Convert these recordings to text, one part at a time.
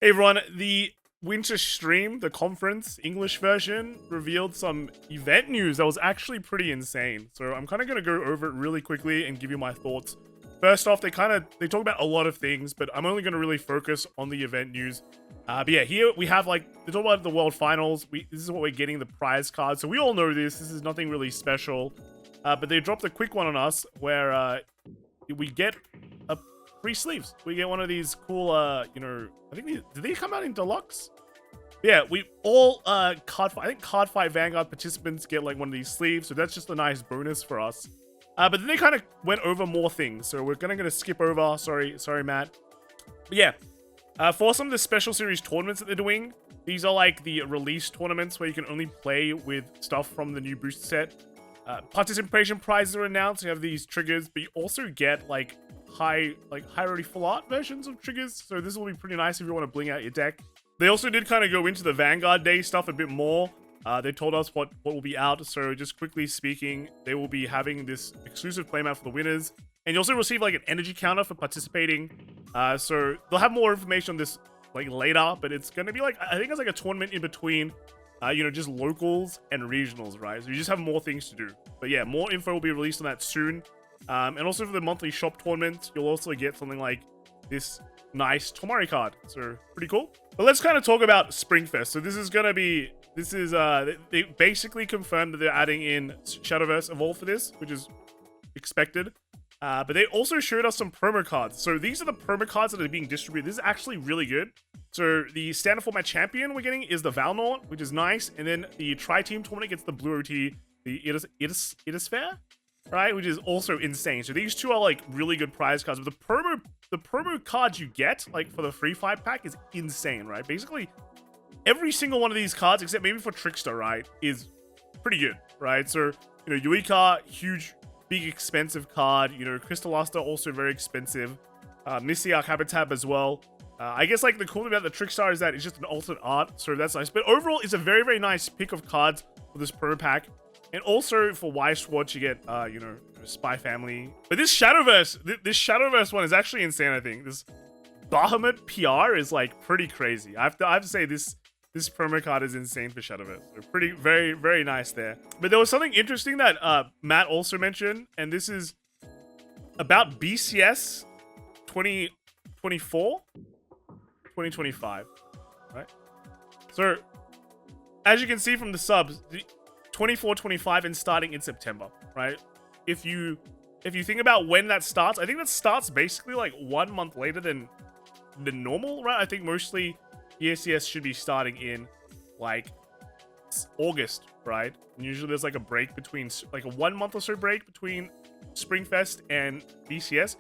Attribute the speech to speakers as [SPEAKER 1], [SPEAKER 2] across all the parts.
[SPEAKER 1] Hey everyone, the winter stream, the conference English version, revealed some event news that was actually pretty insane. So I'm kind of going to go over it really quickly and give you my thoughts. First off, they talk about a lot of things, but I'm only going to really focus on the event news. But yeah, here we have they talk about the World Finals. This is what we're getting, the prize card. So we all know this. This is nothing really special. But they dropped a quick one on us where we get free sleeves. We get one of these cool, I think did they come out in deluxe? Yeah, we all I think Card Fight Vanguard participants get like one of these sleeves, so that's just a nice bonus for us. But then they kind of went over more things, so we're gonna skip over. Sorry, Matt. But yeah, for some of the special series tournaments that they're doing, these are like the release tournaments where you can only play with stuff from the new booster set. Participation prizes are announced. You have these triggers, but you also get like high already full art versions of triggers, so this will be pretty nice if you want to bling out your deck. They also did kind of go into the Vanguard Day stuff a bit more. They told us what will be out, so just quickly speaking, they will be having this exclusive playmat for the winners, and you also receive like an energy counter for participating. So they'll have more information on this like later, but it's gonna be like, I think it's like a tournament in between just locals and regionals, right? So you just have more things to do. But yeah, more info will be released on that soon. And also for the monthly shop tournament, you'll also get something like this nice Tomari card. So pretty cool. But let's kind of talk about Springfest. So they basically confirmed that they're adding in Shadowverse Evolve for this, which is expected. But they also showed us some promo cards. So these are the promo cards that are being distributed. This is actually really good. So the standard format champion we're getting is the Valnort, which is nice. And then the tri-team tournament gets the blue OT, the Itisphere, right? Which is also insane. So these two are like really good prize cards. But the promo cards you get like for the free fight pack is insane, right? Basically, every single one of these cards, except maybe for Trickster, right, is pretty good, right? So, Yuika, huge, big, expensive card. Crystal Luster, also very expensive. Missy Habitat as well. I guess like the cool thing about the Trickstar is that it's just an alternate art, so that's nice. But overall, it's a very, very nice pick of cards for this promo pack. And also for Swatch, you get, Spy Family. But this Shadowverse one is actually insane, I think. This Bahamut PR is like pretty crazy. I have to say this promo card is insane for Shadowverse. So pretty, very, very nice there. But there was something interesting that Matt also mentioned, and this is about BCS 2024. 2025, right? So, as you can see from the subs, 24-25 and starting in September, right? If you think about when that starts, I think that starts basically like 1 month later than the normal, right? I think mostly ESCS should be starting in like August, right? And usually there's like a break between, like a 1 month or so break between Springfest and BCS.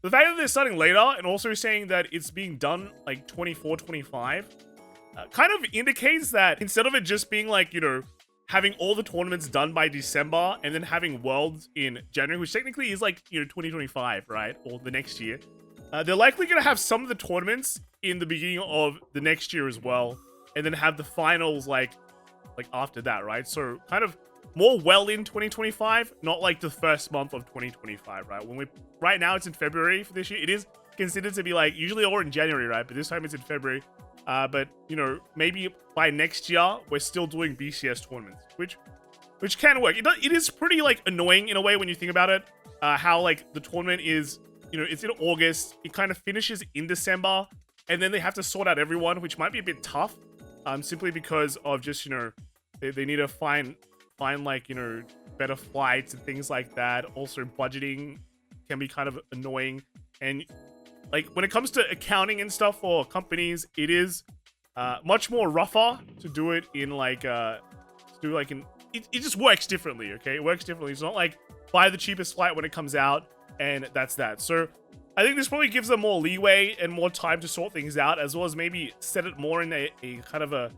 [SPEAKER 1] The fact that they're starting later and also saying that it's being done like 24-25 kind of indicates that instead of it just being like, having all the tournaments done by December and then having Worlds in January, which technically is like, 2025, right? Or the next year. They're likely going to have some of the tournaments in the beginning of the next year as well. And then have the finals like after that, right? So kind of more well in 2025, not like the first month of 2025, right? Right now it's in February for this year. It is considered to be like usually or in January, right? But this time it's in February. But maybe by next year we're still doing BCS tournaments, which can work. It is pretty like annoying in a way when you think about it. How like the tournament is, it's in August. It kind of finishes in December, and then they have to sort out everyone, which might be a bit tough. Simply because of just they need to find like better flights and things like that. Also budgeting can be kind of annoying, and like when it comes to accounting and stuff for companies, it is much more rougher to do it in like it just works differently. Okay, it works differently. It's not like buy the cheapest flight when it comes out and that's that. So I think this probably gives them more leeway and more time to sort things out, as well as maybe set it more in a kind of a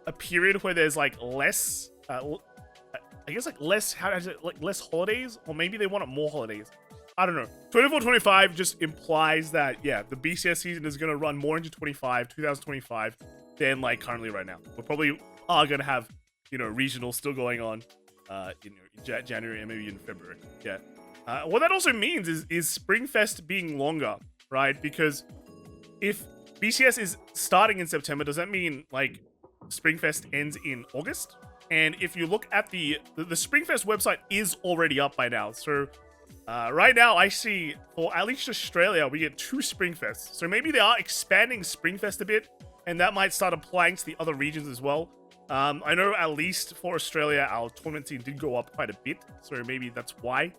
[SPEAKER 1] a period where there's like less I guess like less less holidays, or maybe they want it more holidays. I don't know. 24-25 just implies that yeah, the BCS season is gonna run more into 2025 than like currently right now. We probably are gonna have regionals still going on in January and maybe in February. Yeah. What that also means is Springfest being longer, right? Because if BCS is starting in September, does that mean like Springfest ends in August? And if you look at the Springfest website is already up by now. So right now I see for at least Australia, we get 2 Springfests. So maybe they are expanding Springfest a bit, and that might start applying to the other regions as well. I know at least for Australia, our tournament scene did go up quite a bit. So maybe that's why.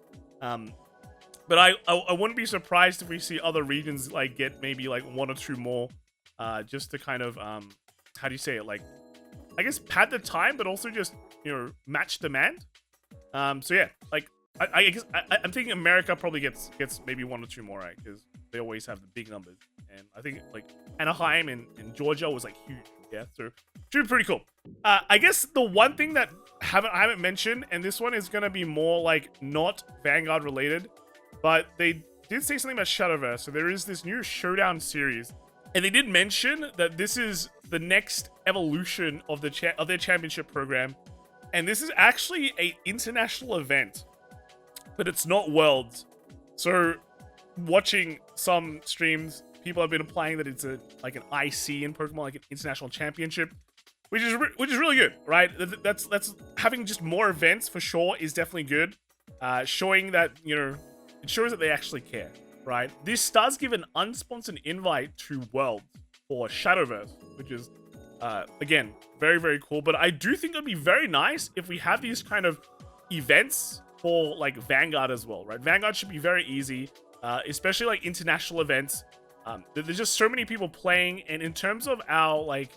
[SPEAKER 1] But I wouldn't be surprised if we see other regions like get maybe like 1 or 2 more, just to kind of how do you say it, like I guess pad the time, but also just, you know, match demand. So yeah, like I guess I'm thinking America probably gets maybe 1 or 2 more, right? Because they always have the big numbers, and I think like Anaheim and Georgia was like huge. Yeah, so should be pretty cool. I guess the one thing that I haven't mentioned, and this one is gonna be more like not Vanguard related, but they did say something about Shadowverse. So there is this new Showdown series, and they did mention that this is the next evolution of their championship program, and this is actually a international event, but it's not Worlds. So watching some streams, people have been implying that it's like an IC in Pokemon, like an international championship, which is really good, right? That's having just more events for sure is definitely good. Showing that, you know, it shows that they actually care, right? This does give an unsponsored invite to Worlds for Shadowverse, which is again very, very cool. But I do think it'd be very nice if we have these kind of events for like Vanguard as well, right? Vanguard should be very easy, especially like international events. There's just so many people playing, and in terms of our like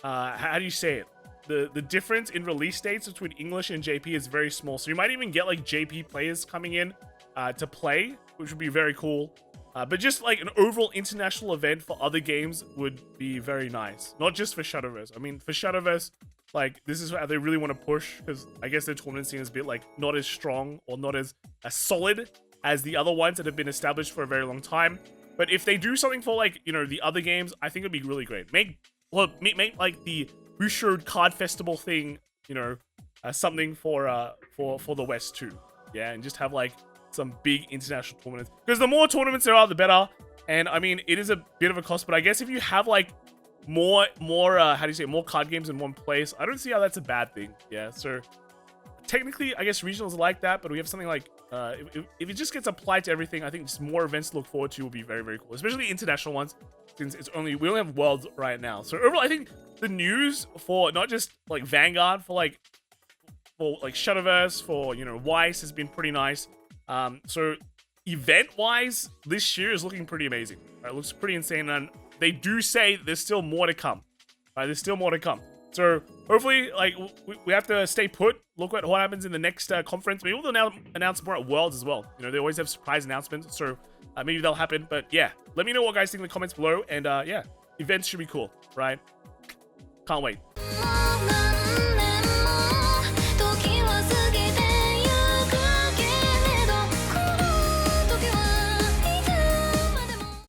[SPEAKER 1] how do you say it, the difference in release dates between English and JP is very small, so you might even get like JP players coming in to play, which would be very cool. But just like an overall international event for other games would be very nice, not just for Shadowverse. I mean, for Shadowverse, like this is how they really want to push, because I guess their tournament scene is a bit like not as strong or not as solid as the other ones that have been established for a very long time. But if they do something for like, you know, the other games, I think it'd be really great. Make like the Busho Card Festival thing, you know, something for the West too. Yeah, and just have like some big international tournaments, because the more tournaments there are, the better. And I mean, it is a bit of a cost, but I guess if you have like more how do you say, more card games in one place, I don't see how that's a bad thing. Yeah, so technically I guess regionals are like that, but we have something like if it just gets applied to everything, I think just more events to look forward to will be very, very cool, especially international ones, since we only have Worlds right now. So overall, I think the news for not just like Vanguard, for like Shadowverse, for, you know, Weiss has been pretty nice. So event-wise, this year is looking pretty amazing. Right? It looks pretty insane, and they do say there's still more to come. Right? There's still more to come. So hopefully, like, we have to stay put. Look at what happens in the next conference. Maybe we'll now announce more at Worlds as well. You know, they always have surprise announcements, so maybe that'll happen. But yeah, let me know what guys think in the comments below. And yeah, events should be cool, right? Can't wait.